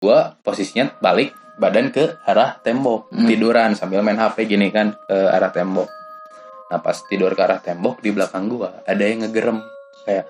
Gua posisinya balik badan ke arah tembok, tiduran sambil main HP gini kan ke arah tembok. Nah pas tidur ke arah tembok, di belakang gua ada yang ngegerem kayak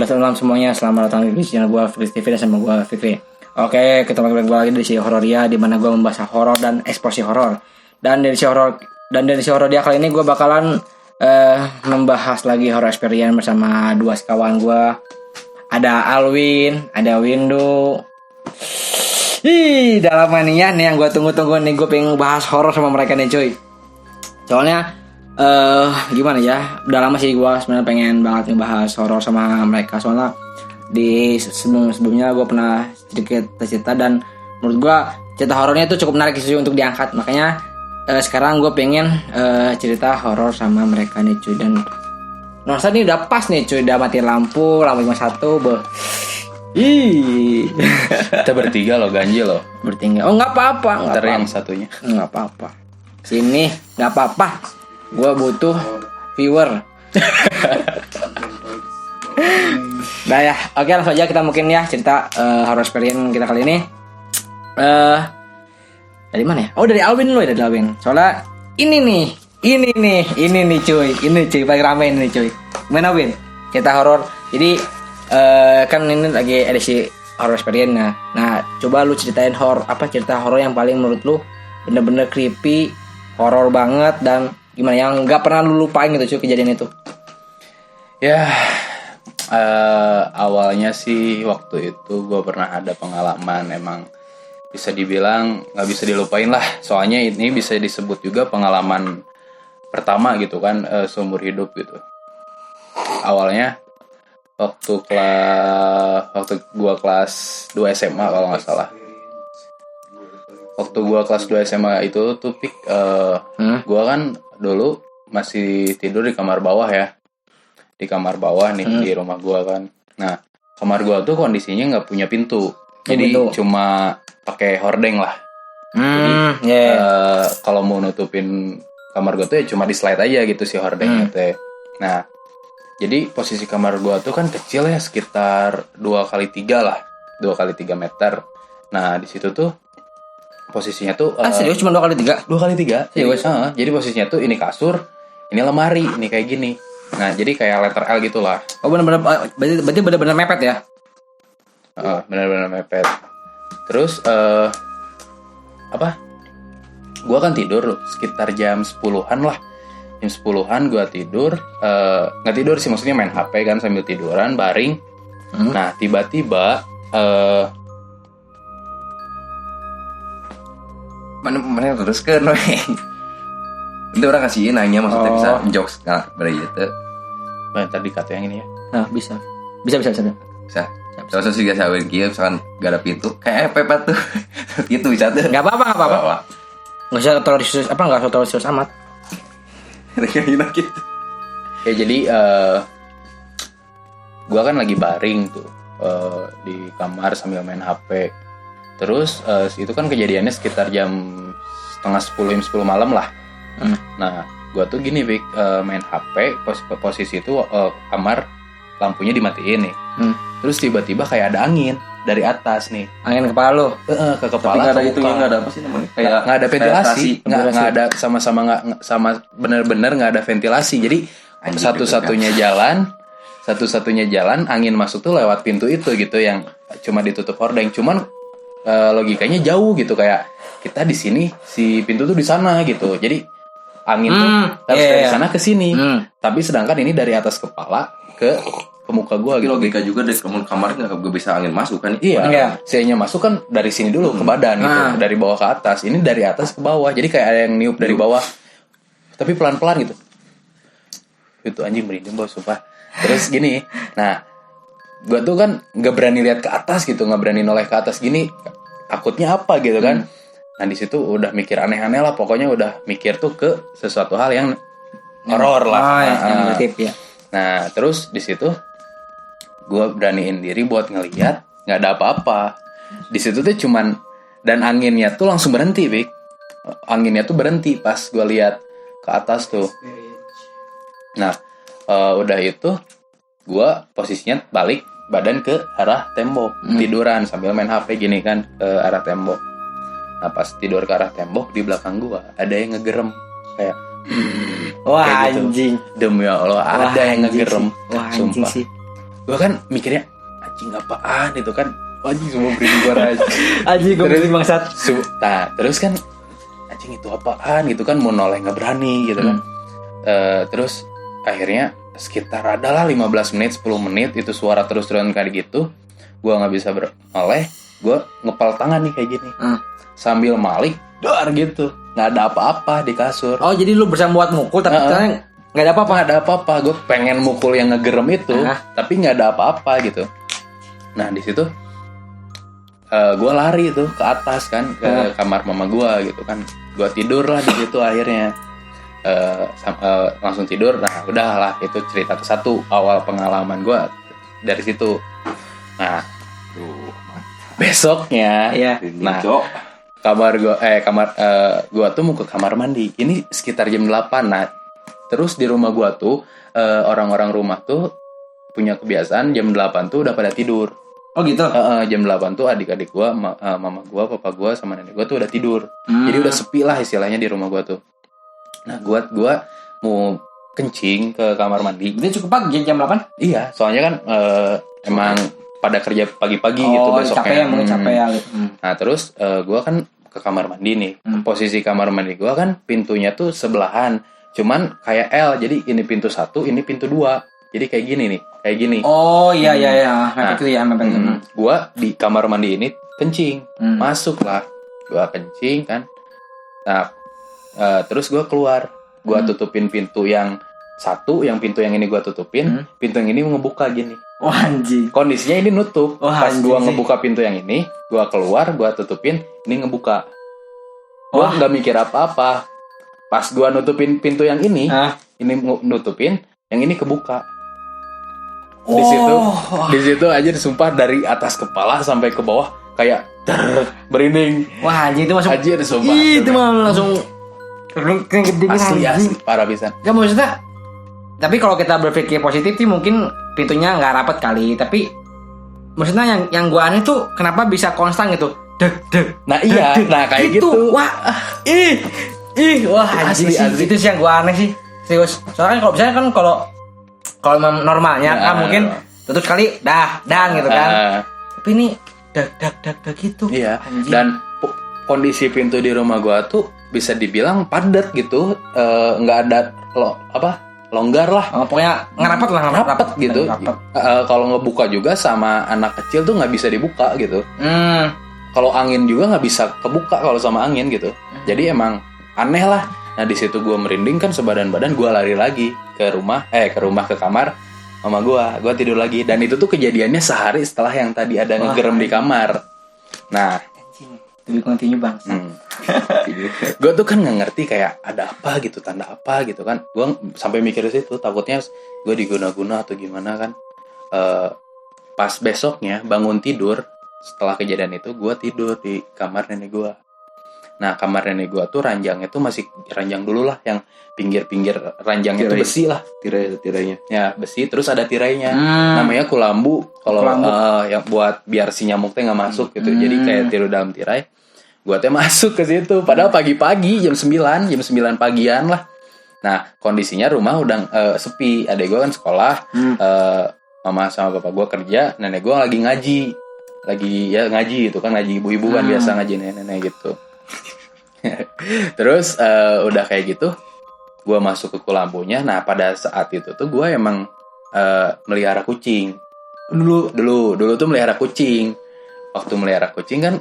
Selamat semuanya, selamat datang di channel gue Fikri TV dan sama gue Fikri. Oke, ketemu lagi di si Hororia, di mana gue membahas horor dan eksplorasi horor. Dan dari si horor dia kali ini gue bakalan membahas lagi horror experience bersama dua sekawan gue. Ada Alwin, ada Windu. Dalam mania nih yang gue tunggu-tunggu nih, gue pengen bahas horor sama mereka nih cuy. Soalnya gimana ya, udah lama sih gue sebenarnya pengen banget ngebahas horor sama mereka. Soalnya di sebelumnya gue pernah sedikit cerita dan menurut gue cerita horornya itu cukup menarik sih untuk diangkat. Makanya sekarang gue pengen cerita horor sama mereka nih cuy. Dan ngerasa ini udah pas nih cuy, udah mati lampu 51 kita bertiga loh, ganjil loh. Bertiga. Oh nggak apa-apa. Ntar yang satunya nggak apa-apa. Sini nggak apa-apa. Gue butuh viewer. Nah ya, oke langsung aja kita mungkin ya cerita horror experience kita kali ini. Dari mana ya? Oh dari Alwin dulu ya, dari Alwin. Soalnya ini nih cuy, paling rame ini cuy. Gimana Win? Cerita horor. Jadi kan ini lagi edisi horror experience. Nah coba lu ceritain cerita horor yang paling menurut lu bener-bener creepy, horor banget dan gimana yang nggak pernah lu lupain gitu cuy kejadian itu. Ya, awalnya sih waktu itu gue pernah ada pengalaman, emang bisa dibilang nggak bisa dilupain lah. Soalnya ini bisa disebut juga pengalaman pertama gitu kan, seumur hidup gitu. Awalnya waktu gue kelas 2 SMA kalau nggak salah. Waktu gue kelas 2 SMA itu tuh gue kan dulu masih tidur di kamar bawah ya. Di kamar bawah nih di rumah gue kan. Nah kamar gue tuh kondisinya nggak punya pintu. Jadi cuma pakai hordeng lah. Jadi kalau mau nutupin kamar gue tuh ya cuma di slide aja gitu si hordengnya teh. Nah jadi posisi kamar gue tuh kan kecil ya, sekitar 2x3 lah, 2x3 meter. Nah di situ tuh posisinya tuh serius cuma 2x3? 2x3. Jadi posisinya tuh ini kasur, ini lemari, ini kayak gini. Nah jadi kayak letter L gitulah. Oh benar-benar, berarti benar-benar mepet ya? Benar-benar mepet. Terus gua kan tidur sekitar jam 10-an lah. Jam 10-an gua tidur, nggak tidur sih, maksudnya main HP kan sambil tiduran baring. Nah tiba-tiba mana terus ke itu orang kasih nanya maksudnya bisa jokes nggak berarti. Tadi kata yang ini ya. Nah bisa. Terus juga saya gitu, misalkan gak ada pintu, kayak pepet tuh, gitu bisa tuh. Nggak apa-apa. Nggak usah terlalu serius amat. Kayak gitu. Ya jadi gue kan lagi baring tuh di kamar sambil main HP. Terus itu kan kejadiannya sekitar jam 9:30, jam 10 malam lah. Nah gue tuh gini main HP, posisi itu kamar lampunya dimatiin nih. Terus tiba-tiba kayak ada angin dari atas nih. Angin kepala lo? Ke kepala. Tapi nggak ada itu, nggak ada apa sih namanya? Kayak nggak ada ventilasi, nggak ada sama benar-benar nggak ada ventilasi. Jadi satu-satunya jalan angin masuk tuh lewat pintu itu gitu yang cuma ditutup hordeng. Cuman logikanya jauh gitu, kayak kita di sini, si pintu tuh di sana gitu. Jadi angin tuh harus dari sana ke sini. Tapi sedangkan ini dari atas kepala ke muka gue gitu. Logika juga dari kamar nggak bisa angin masuk kan? Iya. C-nya masuk kan dari sini dulu ke badan gitu, dari bawah ke atas. Ini dari atas ke bawah. Jadi kayak ada yang niup dari bawah, tapi pelan-pelan gitu. Itu anjing merinding bos, sumpah. Terus gini, nah gue tuh kan nggak berani lihat ke atas gitu, nggak berani noleh ke atas gini. Takutnya apa gitu kan? Nah di situ udah mikir aneh-aneh lah. Pokoknya udah mikir tuh ke sesuatu hal yang horor lah. Yang negatif ya. Nah terus di situ gue beraniin diri buat ngelihat, nggak ada apa-apa. di situ tuh cuman, dan anginnya tuh langsung berhenti, Bik. Anginnya tuh berhenti pas gue lihat ke atas tuh. Nah, udah itu gue posisinya balik badan ke arah tembok, tiduran sambil main HP gini kan ke arah tembok. Nah, pas tidur ke arah tembok di belakang gue ada yang ngegerem kayak Wah kayak gitu. anjing. Demi Allah ada yang ngegerem. Wah anjing Sumpah. sih. Gue kan mikirnya anjing apaan itu kan. Anjing semua beri gue aja. Anjing gue beri bangsat. Nah terus kan anjing itu apaan gitu kan, mau noleh nggak berani gitu kan. Terus akhirnya sekitar adalah 15 menit 10 menit itu suara terus-terusan kayak gitu. Gue nggak bisa noleh, gue ngepal tangan nih kayak gini sambil malik dar gitu, nggak ada apa-apa di kasur. Oh jadi lu berusaha buat mukul tapi ternyata nggak ada apa-apa. Nggak ada apa-apa. Gue pengen mukul yang ngegerem itu tapi nggak ada apa-apa gitu. Nah di situ gue lari tuh ke atas kan ke kamar mama gue gitu kan. Gue tidur lah di situ akhirnya. Langsung tidur. Nah udahlah, itu cerita ke-1 awal pengalaman gue dari situ. Nah besoknya nah kamar gue tuh mau ke kamar mandi. Ini sekitar jam 8. Nah terus di rumah gue tuh orang-orang rumah tuh punya kebiasaan jam 8 tuh udah pada tidur. Oh gitu. Jam 8 tuh adik-adik gue, mama gue, papa gue sama nenek gue tuh udah tidur. Jadi udah sepi lah istilahnya di rumah gue tuh. Nah gue mau kencing ke kamar mandi. Itu cukup pagi jam 8? Iya, soalnya kan emang pada kerja pagi-pagi gitu besoknya. Capek ya gitu. Nah terus gue kan ke kamar mandi nih. Posisi kamar mandi gue kan pintunya tuh sebelahan. Cuman kayak L, jadi ini pintu 1, ini pintu 2. Jadi kayak gini nih, kayak gini. Oh iya. Nah, itu ya gue di kamar mandi ini kencing. Masuk lah. Gue kencing kan. Nah terus gue keluar, gue tutupin pintu yang 1, yang pintu yang ini gue tutupin, pintu yang ini ngebuka gini. Wah anjing. Kondisinya ini nutup. Wah, pas gue ngebuka pintu yang ini, gue keluar, gue tutupin, ini ngebuka. Gue nggak mikir apa-apa. Pas gue nutupin pintu yang ini nutupin, yang ini kebuka. Di situ aja disumpah dari atas kepala sampai ke bawah kayak berinding. Wah anjing itu masuk. Aja disumpah. Itu mah langsung asli parah bisa. Gak maksudnya. Tapi kalau kita berpikir positif sih mungkin pintunya nggak rapat kali. Tapi maksudnya yang gue aneh tuh kenapa bisa konstan gitu. Nah iya, nah kayak gitu. Wah, wah asli. Itu sih yang gue aneh sih. Serius. Soalnya kalau misalnya kan kalau normalnya kan mungkin tutup sekali dan gitu kan. Tapi ini dak gitu. Iya. Anjing. Dan kondisi pintu di rumah gua tuh bisa dibilang padat gitu, nggak ada longgar lah. Pokoknya ngerapat gitu. Kalau ngebuka juga sama anak kecil tuh nggak bisa dibuka gitu. Kalau angin juga nggak bisa kebuka kalau sama angin gitu. Jadi emang aneh lah. Nah di situ gue merinding kan sebadan-badan, gue lari lagi ke kamar mama gue tidur lagi. Dan itu tuh kejadiannya sehari setelah yang tadi ada ngegerem di kamar. Nah lebih continue bang. Gue tuh kan nggak ngerti kayak ada apa gitu, tanda apa gitu kan. Gue sampai mikir situ, takutnya gue diguna-guna atau gimana kan. Pas besoknya bangun tidur setelah kejadian itu, gue tidur di kamar nenek gue. Nah kamar nenek gue tuh ranjangnya tuh masih ranjang dulu lah, yang pinggir-pinggir ranjangnya tuh besi lah, tirainya ya besi, terus ada tirainya namanya kulambu kalau yang buat biar si nyamuk teh nggak masuk gitu. Jadi kayak tidur dalam tirai. Gue teh masuk ke situ padahal pagi-pagi jam 9 pagian lah. Nah kondisinya rumah udah sepi, adek gue kan sekolah, mama sama bapak gue kerja, nenek gue lagi ngaji gitu kan, ngaji ibu-ibu kan biasa ngaji nenek-nenek gitu. Terus udah kayak gitu gue masuk ke kulambunya. Nah pada saat itu tuh gue emang melihara kucing dulu tuh melihara kucing. Waktu melihara kucing kan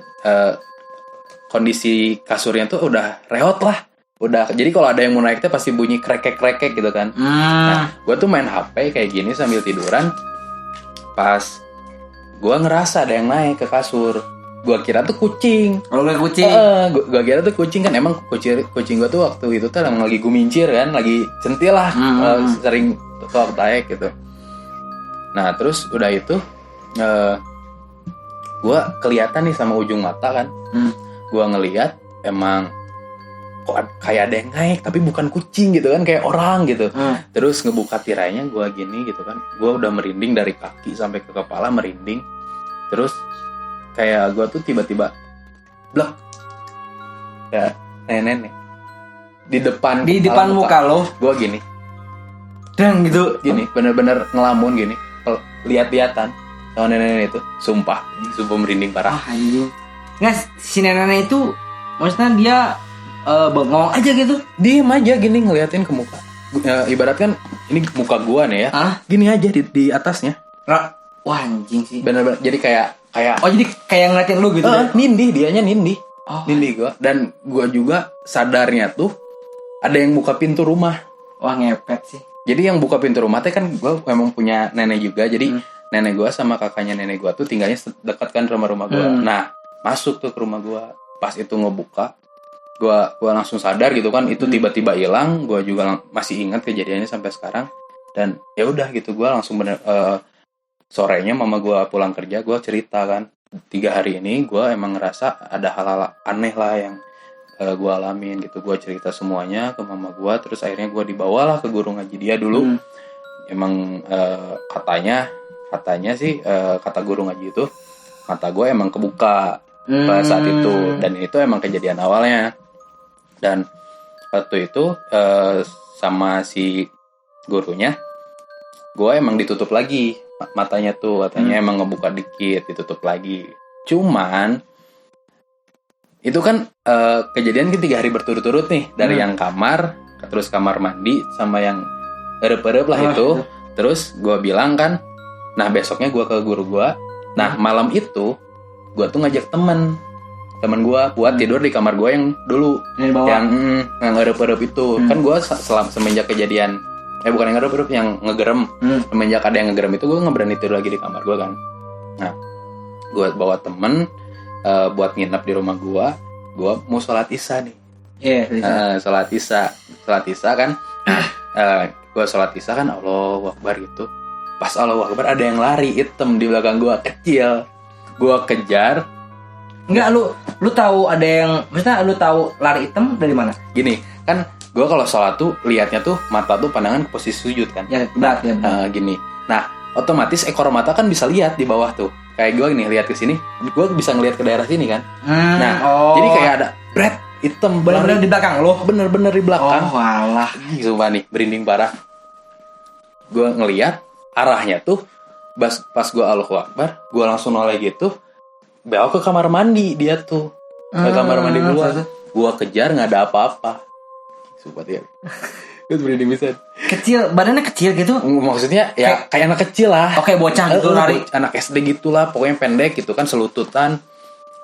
kondisi kasurnya tuh udah reot lah, udah jadi kalau ada yang mau naik tuh pasti bunyi krek gitu kan. Nah gue tuh main HP kayak gini sambil tiduran, pas gue ngerasa ada yang naik ke kasur. Gue kira tuh kucing. Oh gak kucing? Gue kira tuh kucing kan. Emang kucing gue tuh waktu itu tuh emang lagi gumincir kan, lagi centil lah, sering waktu naik gitu. Nah terus udah itu gue kelihatan nih sama ujung mata kan. Gue ngelihat emang kok kayak ada yang naik tapi bukan kucing gitu kan, kayak orang gitu. Terus ngebuka tirainya gue gini gitu kan, gue udah merinding dari kaki sampai ke kepala, merinding. Terus kayak gue tuh tiba-tiba blek ya nenek di depan muka lo, gue gini dan gitu gini bener-bener ngelamun gini, lihat-lihatan sama nenek itu, sumpah merinding parah. Anjing. Nggak, si nenek itu maksudnya dia bengong aja gitu, diem aja gini ngeliatin ke muka. Ibarat kan ini muka gua nih ya, gini aja di atasnya. Wah anjing sih. Bener-bener jadi kayak oh jadi kayak ngeliatin lu gitu. Nindih, dianya nindih. Nindih gua, dan gua juga sadarnya tuh ada yang buka pintu rumah. Wah ngepet sih. Jadi yang buka pintu rumah teh kan gua memang punya nenek juga. Jadi nenek gua sama kakaknya nenek gua tuh tinggalnya dekat kan rumah gua. Nah, masuk tuh ke rumah gua. Pas itu ngebuka, gua langsung sadar gitu kan, itu tiba-tiba hilang. Gua juga masih ingat kejadiannya sampai sekarang. Dan ya udah gitu, gua langsung sorenya mama gua pulang kerja, gua cerita kan, 3 hari ini gua emang ngerasa ada hal-hal aneh lah yang gue alamin gitu. Gue cerita semuanya ke mama gue, terus akhirnya gue dibawalah ke guru ngaji dia dulu. Emang katanya sih kata guru ngaji itu, mata gue emang kebuka pada saat itu, dan itu emang kejadian awalnya. Dan waktu itu sama si gurunya, gue emang ditutup lagi matanya tuh, katanya emang ngebuka dikit, ditutup lagi. Cuman itu kan kejadian 3 hari berturut-turut nih, dari yang kamar, terus kamar mandi, sama yang erep-erep lah itu. Terus gue bilang kan, nah besoknya gue ke guru gue. Nah malam itu gue tuh ngajak temen gue buat tidur di kamar gue yang dulu, yang erep-erep itu. Kan gue semenjak kejadian, bukan yang erep-erep, yang ngegerem. Semenjak ada yang ngegerem itu, gue nggak berani tidur lagi di kamar gue kan. Nah gue bawa temen buat nginep di rumah gua mau sholat isya nih. Sholat isya kan. Gua sholat isya kan, Allahu Akbar gitu. Pas Allahu Akbar ada yang lari hitam di belakang gua, kecil. Gua kejar. Enggak, lu tahu ada yang, maksudnya lu tahu lari hitam dari mana? Gini kan, gua kalau sholat tuh liatnya tuh mata tuh pandangan ke posisi sujud kan. Ya benar. Gini. Nah otomatis ekor mata kan bisa lihat di bawah tuh. Kayak gue nih lihat ke sini, gue bisa ngelihat ke daerah sini kan. Jadi kayak ada bret hitam bener-bener di belakang lo, bener-bener di belakang. Oh walah, sumpah nih berinding parah. Gue ngelihat arahnya tuh pas gue Allahu Akbar, gue langsung noleh gitu, bawa ke kamar mandi dia tuh, ke kamar mandi gua. Gue kejar nggak ada apa-apa. Sumpah dia. Gue berinding bisa. Kecil, badannya kecil gitu. Maksudnya ya kayak anak kecil lah. Oke, bocah gitu lari. Anak SD gitulah, pokoknya pendek gitu kan, selututan.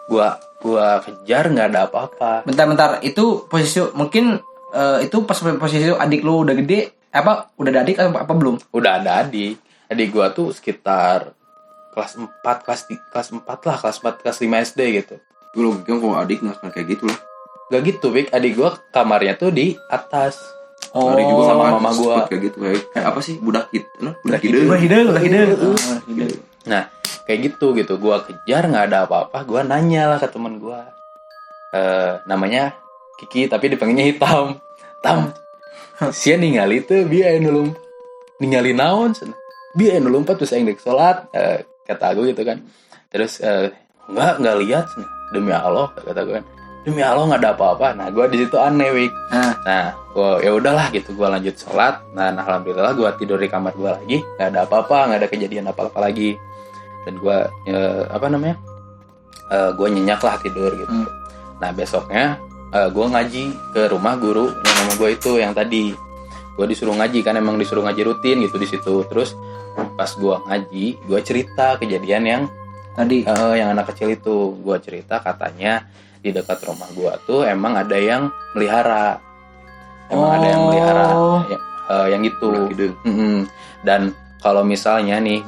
Gua kejar nggak ada apa-apa. Bentar, itu posisi mungkin itu pas posisi adik lu udah gede, apa udah ada adik apa belum? Udah ada adik. Adik gua tuh sekitar kelas 4 lah, kelas 5 SD gitu. Lu kalau adik nggak kayak gitu lah. Gak gitu, Bik. Adik gua kamarnya tuh di atas. Lari juga sama mama gua. Kayak gitu, kayak apa sih? Budak hidung. Nah, kayak gitu. Gua kejar nggak ada apa-apa. Gua nanya lah ke temen gua. Namanya Kiki tapi dipanggilnya Hitam. Sia ningali tuh biar nulum. Ningali naon cenah. Biar nulumpat terus aing dek salat, kata aku gitu kan. Terus enggak lihat cenah. Demi Allah kata gue kan. Demi Allah nggak ada apa-apa. Nah, gue di situ aneh, Wik. Nah, gue ya udahlah gitu, gue lanjut sholat. Nah, alhamdulillah gue tidur di kamar gue lagi, nggak ada apa-apa, nggak ada kejadian apa-apa lagi. Dan gue gue nyenyak lah tidur gitu. Nah, besoknya gue ngaji ke rumah guru yang nama gue itu yang tadi. Gue disuruh ngaji kan, emang disuruh ngaji rutin gitu di situ. Terus pas gue ngaji, gue cerita kejadian yang tadi, yang anak kecil itu. Gue cerita katanya di dekat rumah gua tuh emang ada yang melihara, yang gitu. Dan kalau misalnya nih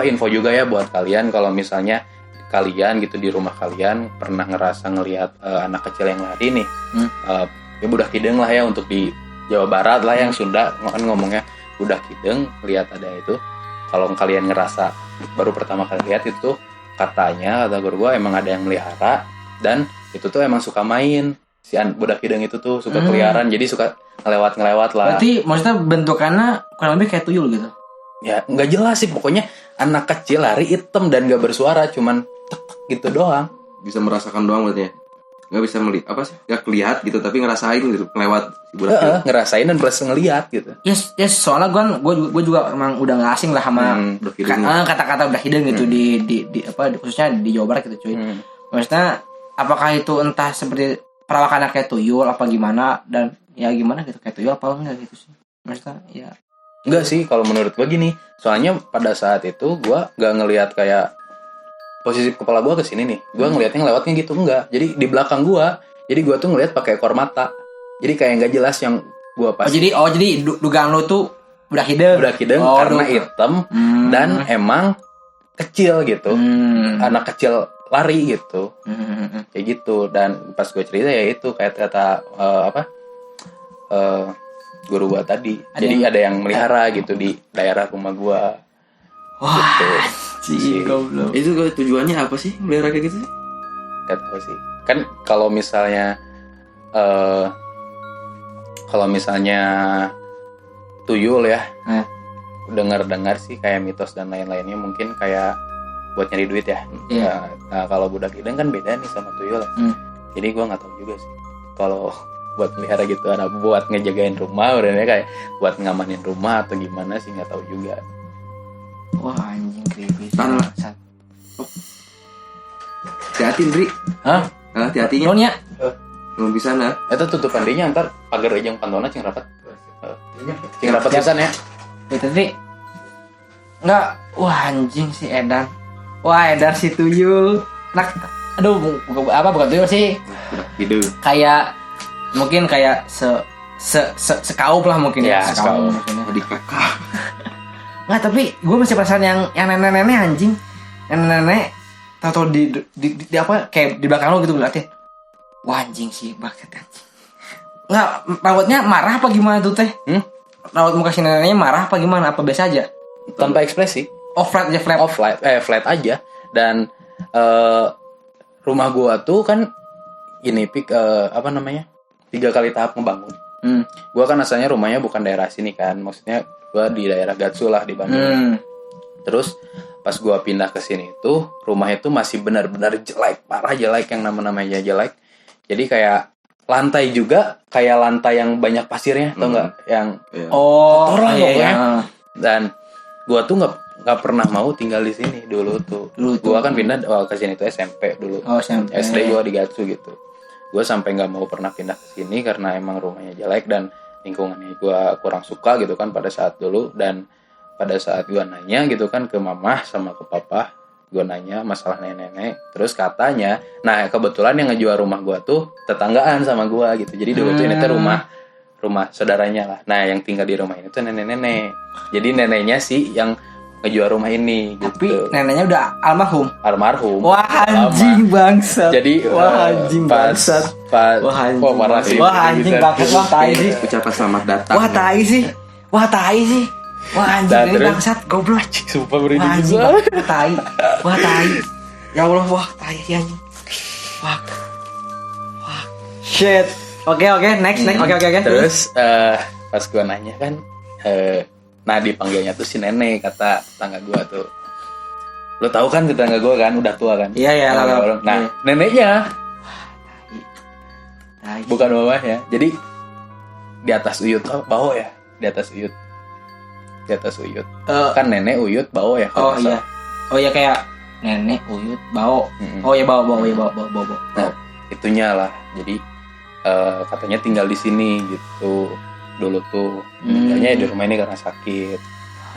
info juga ya buat kalian, kalau misalnya kalian gitu di rumah kalian pernah ngerasa ngelihat anak kecil yang lari nih, ya budak hideng lah ya, untuk di Jawa Barat lah, yang Sunda kan ngomongnya budak hideng, lihat ada itu. Kalau kalian ngerasa baru pertama kali lihat itu, kata guru gue emang ada yang melihara dan itu tuh emang suka main si budak hidung itu tuh suka keliaran jadi suka ngelewat lah. Berarti maksudnya bentukannya kurang lebih kayak tuyul gitu. Ya nggak jelas sih, pokoknya anak kecil lari hitam dan nggak bersuara, cuman tek gitu doang. Bisa merasakan doang berarti ya, nggak bisa melihat apa sih, nggak kelihat gitu tapi ngerasain gitu lewat si budak. Ngerasain dan berasa ngeliat gitu. Yes soalnya gue juga emang udah nggak asing lah sama kata-kata budak hidung gitu di apa khususnya di Jawa Barat gitu cuy. Maksudnya apakah itu entah seperti perawakannya kayak tuyul apa gimana, dan ya gimana gitu kayak tuyul apa enggak gitu sih maksudnya ya. Enggak sih kalau menurut gue gini, soalnya pada saat itu gue nggak ngelihat kayak posisi kepala gue kesini nih, gue ngelihatnya ngelewatnya gitu, enggak. Jadi di belakang gue, jadi gue tuh ngelihat pakai ekor mata, jadi kayak nggak jelas yang gue pas. Oh jadi dugaan lo tuh budak hidung karena hitam dan emang kecil gitu, anak kecil lari gitu, kayak gitu. Dan pas gue cerita ya itu kayak kata guru gua tadi. Jadi ada yang melihara gitu di daerah rumah gua. Wah, gitu. Goblok. Itu tujuannya apa sih melihara kayak gitu sih? Gak tahu sih. Kan kalau misalnya tuyul ya, dengar sih kayak mitos dan lain-lainnya mungkin kayak buat nyari duit ya. Nah, kalau budak hidung kan beda nih sama tuyul ya. Jadi gua nggak tahu juga sih. Kalau buat melihara gitu, ada buat ngejagain rumah, udah kayak buat ngamanin rumah atau gimana sih nggak tahu juga. Wah anjing creepy. Hati-hati Ndri. Hati-hatinya. Nonya. Belum bisa nah. Itu tutupan dinya ntar pagar aja yang pantona cing rapat. Cing rapat pisan ya. Itu sih. Enggak, wah anjing si Edan. Wah Edan si tuyul. Bukan tuyul sih. Gitu. Kayak mungkin kayak sekaup lah mungkin ya sekaup di kakak. Nggak, tapi gue masih perasaan yang nenek-nenek anjing, nenek-nenek atau di apa kayak di belakang lo gitu berarti. Wah anjing sih banget anjing. Nggak, rawatnya marah apa gimana tuh teh? Rawat muka si neneknya marah apa gimana? Apa biasa aja? Tanpa ekspresi. Flat Flat aja. Dan rumah gua tuh kan ini 3 kali tahap ngebangun. Gue kan asalnya rumahnya bukan daerah sini kan, maksudnya gue di daerah Gatsu lah di Bandung. Terus pas gue pindah ke sini tuh rumahnya tuh masih benar-benar jelek, parah jelek, yang namanya jelek. Jadi kayak lantai juga kayak lantai yang banyak pasirnya, tau nggak? Yang kotor lah pokoknya. Dan gue tuh nggak pernah mau tinggal di sini dulu tuh. Gue kan pindah ke sini tuh SMP dulu. SMP. SD gue di Gatsu gitu. Gue sampai nggak mau pernah pindah ke sini karena emang rumahnya jelek dan lingkungannya gue kurang suka gitu kan pada saat dulu. Dan pada saat gue nanya gitu kan ke mama sama ke papa, gue nanya masalah nenek-nenek, terus katanya, nah kebetulan yang ngejual rumah gue tuh tetanggaan sama gue gitu. Jadi dulu tuh ini tuh rumah saudaranya lah. Nah yang tinggal di rumah ini tuh nenek-nenek. Jadi neneknya sih yang ngejual rumah ini gitu. Tapi neneknya udah almarhum. Wah anjing bangsat. Jadi anjing bangsat. Wah anjing. Wah anjing bangsat. Wah tai sih. Ucapan selamat datang. Wah tai sih. Wah anjing ini bangsat goblok. Sumpah berarti bisa. Wah tai. Ya Allah, wah tai sih anjing. Wah. Shit. Oke, next. Oke. Terus pas gua nanya kan nah dipanggilnya tuh si nenek, kata tetangga gue tuh. Lo tahu kan tetangga gue kan udah tua kan? Iya. Nah neneknya bukan mamanya. Jadi di atas Uyut bau ya, di atas Uyut kan nenek Uyut bau ya. Oh iya kayak nenek Uyut bau. Oh iya bau. Nah itunya lah. Jadi katanya tinggal di sini gitu dulu tuh. Kayaknya di rumah ini karena sakit.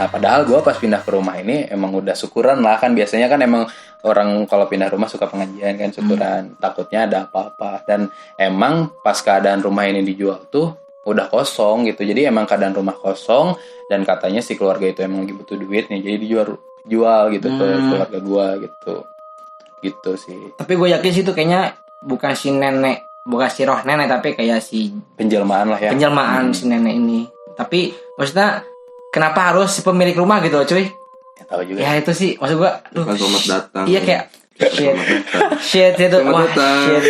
Nah padahal gue pas pindah ke rumah ini emang udah syukuran lah kan. Biasanya kan emang orang kalau pindah rumah suka pengajian kan, syukuran. Takutnya ada apa-apa. Dan emang pas keadaan rumah ini dijual tuh udah kosong gitu. Jadi emang keadaan rumah kosong. Dan katanya si keluarga itu emang lagi butuh duit nih. Jadi dijual gitu ke keluarga gue gitu. Gitu sih. Tapi gue yakin sih itu kayaknya bukan si nenek, bukan si roh nenek, tapi kayak si penjelmaan lah ya. Penjelmaan si nenek ini. Tapi maksudnya kenapa harus si pemilik rumah gitu loh cuy? Tahu juga. Ya itu sih maksud gua. Pas Selamat datang. Iya kayak shit itu Selamat datang. shit.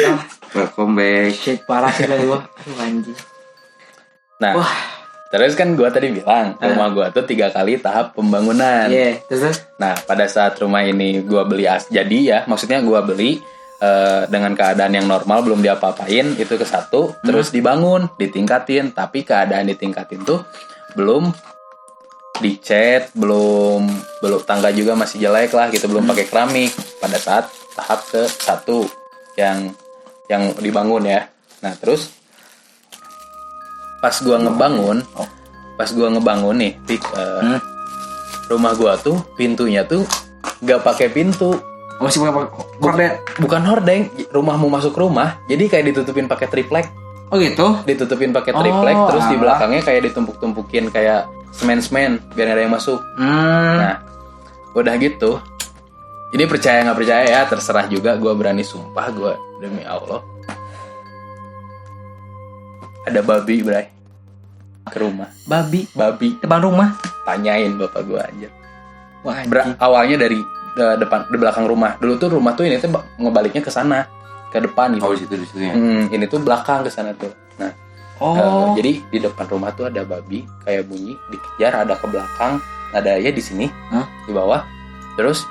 Welcome back. Shit parah sih gua. Aduh anjing. Nah, Wah. terus kan gue tadi bilang rumah gue tuh 3 kali tahap pembangunan. Iya, terus. Nah, pada saat rumah ini gue beli jadi ya, maksudnya gue beli dengan keadaan yang normal, belum diapa-apain, itu ke satu, terus dibangun, ditingkatin, tapi keadaan ditingkatin tuh belum dicat, belum tangga juga masih jelek lah gitu, belum pakai keramik pada saat tahap ke satu yang dibangun ya. Nah, terus pas gua ngebangun nih, rumah gua tuh pintunya tuh gak pakai pintu. Masih horden. Bukan hordeng, rumahmu masuk rumah, jadi kayak ditutupin pakai triplek. Oh gitu? Ditutupin pakai triplek, terus di belakangnya kayak ditumpuk-tumpukin kayak semen biar gak ada yang masuk. Nah, udah gitu. Ini percaya nggak percaya ya, terserah juga. Gua berani sumpah, gua demi Allah. Ada babi, Bray, ke rumah. Babi Depan rumah. Tanyain bapak gua aja. Wah, Awalnya dari di belakang rumah. Dulu tuh rumah tuh ini tuh ngebaliknya ke sana, ke depan gitu. Oh, di situ ya. Ini tuh belakang ke sana tuh. Nah, jadi di depan rumah tuh ada babi kayak bunyi dikejar, ada ke belakang, ada ya di sini, di bawah. Terus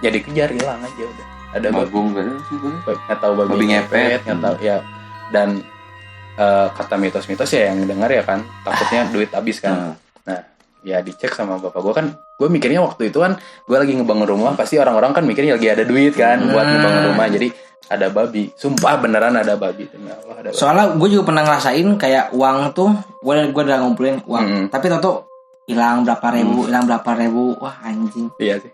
ya dikejar, hilang aja udah. Ada Bagong gak sih gue? Nggak tahu babi ngepet, nggak tahu ya. Dan kata mitos-mitos ya yang dengar ya kan, takutnya duit habis kan. Nah, ya dicek sama bapak gue kan. Gue mikirnya waktu itu kan gue lagi ngebangun rumah, pasti orang-orang kan mikirnya lagi ada duit kan buat ngebangun rumah. Jadi ada babi, sumpah beneran ada babi. Allah, ada babi. Soalnya gue juga pernah ngerasain kayak uang tuh, gue udah ngumpulin uang, tapi tau hilang berapa ribu, wah anjing. Iya sih.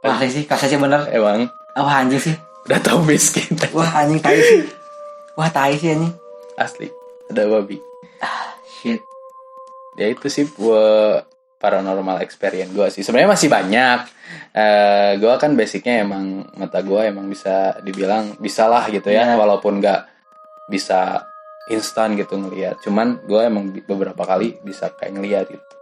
Wah sih, kasih bener. Emang. Wah anjing sih. Udah tahu miskin. Wah anjing tai sih. Wah tai sih anjing. Asli, ada babi. Shit. Ya itu sih paranormal experience gue sih. Sebenarnya masih banyak. Gue kan basicnya emang mata gue emang bisa dibilang bisa lah gitu ya, walaupun nggak bisa instan gitu ngelihat. Cuman gue emang beberapa kali bisa kayak ngelihat gitu.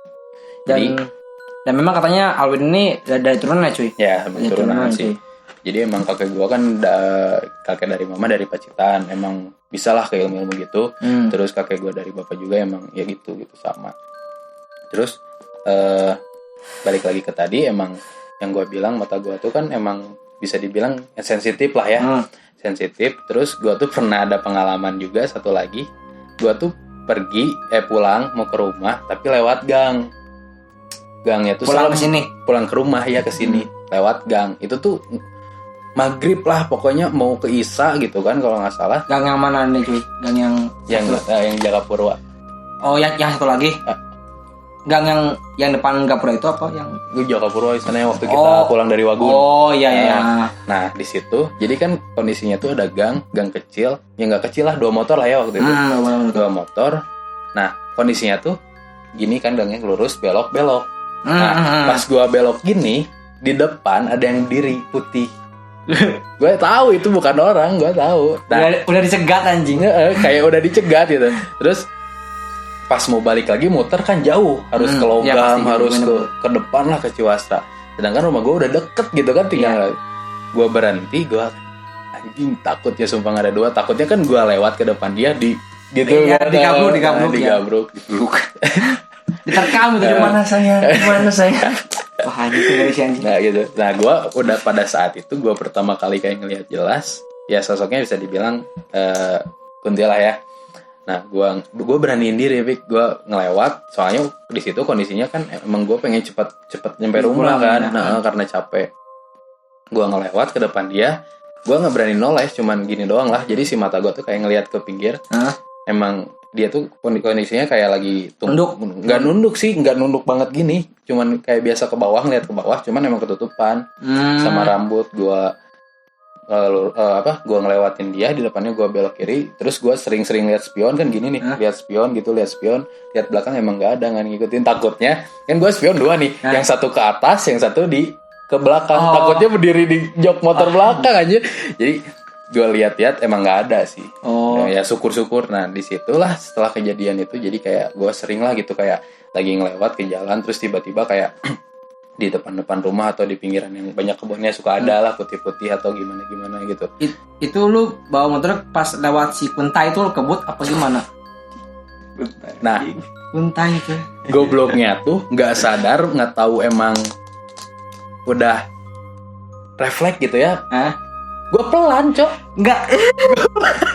Dan memang katanya Alwin ini dari turunan ya cuy. Ya turunan sih. Jadi emang kakek gue kan kakek dari mama dari Pacitan, emang bisa lah kayak ilmu gitu. Terus kakek gue dari bapak juga emang ya gitu sama. Terus balik lagi ke tadi, emang yang gue bilang mata gue tuh kan emang bisa dibilang sensitif lah ya. Sensitif. Terus gue tuh pernah ada pengalaman juga satu lagi. Gue tuh pulang mau ke rumah tapi lewat gang. Gangnya tuh pulang ke sini. Pulang ke rumah ya ke sini lewat gang. Itu tuh maghrib lah pokoknya, mau ke Isya gitu kan kalau nggak salah. Gang yang mana nih cuy? Gang yang Jagapurwa. Oh yang satu lagi. Gang yang depan Gapura itu apa yang? Jagapurwa di sana waktu kita pulang dari Wagun. Oh iya. Nah di situ jadi kan kondisinya tuh ada gang kecil, ya nggak kecil lah, 2 motor lah ya waktu itu. 2 motor. Nah kondisinya tuh gini kan, gangnya lurus belok. Nah pas gua belok gini, di depan ada yang diri putih. Gue tahu itu bukan orang, gue tahu. Nah, udah dicegat anjing. Kayak udah dicegat gitu. Terus pas mau balik lagi muter kan jauh, harus ke Logam, ya, harus ke depan lah ke Ciwastra. Sedangkan rumah gue udah deket gitu kan, tinggal gue berhenti, gue anjing takut ya, sumpah gak ada dua. Takutnya kan gue lewat ke depan dia gitu ya, digabruk. Diterkam gitu. Gimana saya? Wah gitu dari si anjing. Nah gitu. Nah gue udah pada saat itu gue pertama kali kayak ngelihat jelas, ya sosoknya bisa dibilang kuntilah ya. Nah gue beraniin diri, gue ngelewat, soalnya di situ kondisinya kan emang gue pengen cepet nyampe rumah kan. Nah karena capek, gue ngelewat ke depan dia, gue nggak berani noleh, cuman gini doang lah. Jadi si mata gue tuh kayak ngelihat ke pinggir. Emang dia tuh kondisinya kayak lagi nggak nunduk sih, nggak nunduk banget gini, cuman kayak biasa ke bawah, ngeliat ke bawah, cuman emang ketutupan sama rambut. Gue ngelewatin dia, di depannya gue belok kiri, terus gue sering lihat spion kan gini nih, lihat spion, lihat belakang emang nggak ada, nggak ngikutin. Takutnya kan gue spion 2 nih, yang satu ke atas, yang satu ke belakang. Takutnya berdiri di jok motor belakang aja. Jadi gue lihat emang nggak ada sih. Ya syukur. Nah disitulah setelah kejadian itu, jadi kayak gue sering lah gitu, kayak lagi ngelewat ke jalan, terus tiba-tiba kayak di depan rumah atau di pinggiran yang banyak kebunnya suka ada lah putih-putih atau gimana gitu. Itu lu bawa motor pas lewat si Kuntai itu lu kebut apa gimana? Nah, Kuntai itu. gobloknya tuh nggak sadar, nggak tahu emang udah refleks gitu ya. Gue pelan, Cok. Enggak.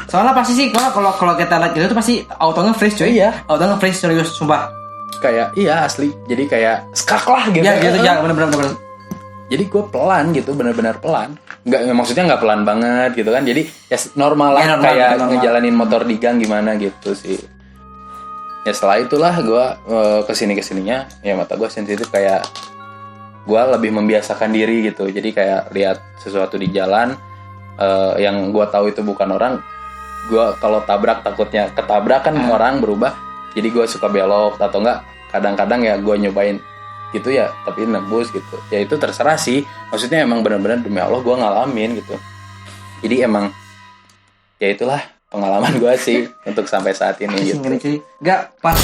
Soalnya pasti sih kalau kita lihat itu pasti auto nge-freeze cuy. Iya. Auto nge-freeze serius sumpah. Kayak iya asli. Jadi kayak skak lah gitu. Ya gitu ya benar. Jadi gue pelan gitu, benar-benar pelan. Enggak, maksudnya nggak pelan banget gitu kan. Jadi ya normal lah, kayak ngejalanin motor di gang gimana gitu sih. Ya setelah itulah gue kesininya ya mata gue sensitif, kayak gue lebih membiasakan diri gitu. Jadi kayak lihat sesuatu di jalan yang gue tahu itu bukan orang, gue kalau tabrak takutnya ketabrak kan orang berubah, jadi gue suka belok atau enggak kadang-kadang ya gue nyobain gitu ya tapi nembus gitu. Ya itu terserah sih, maksudnya emang benar-benar demi Allah gue ngalamin gitu. Jadi emang ya itulah pengalaman gue sih untuk sampai saat ini gitu. Enggak pas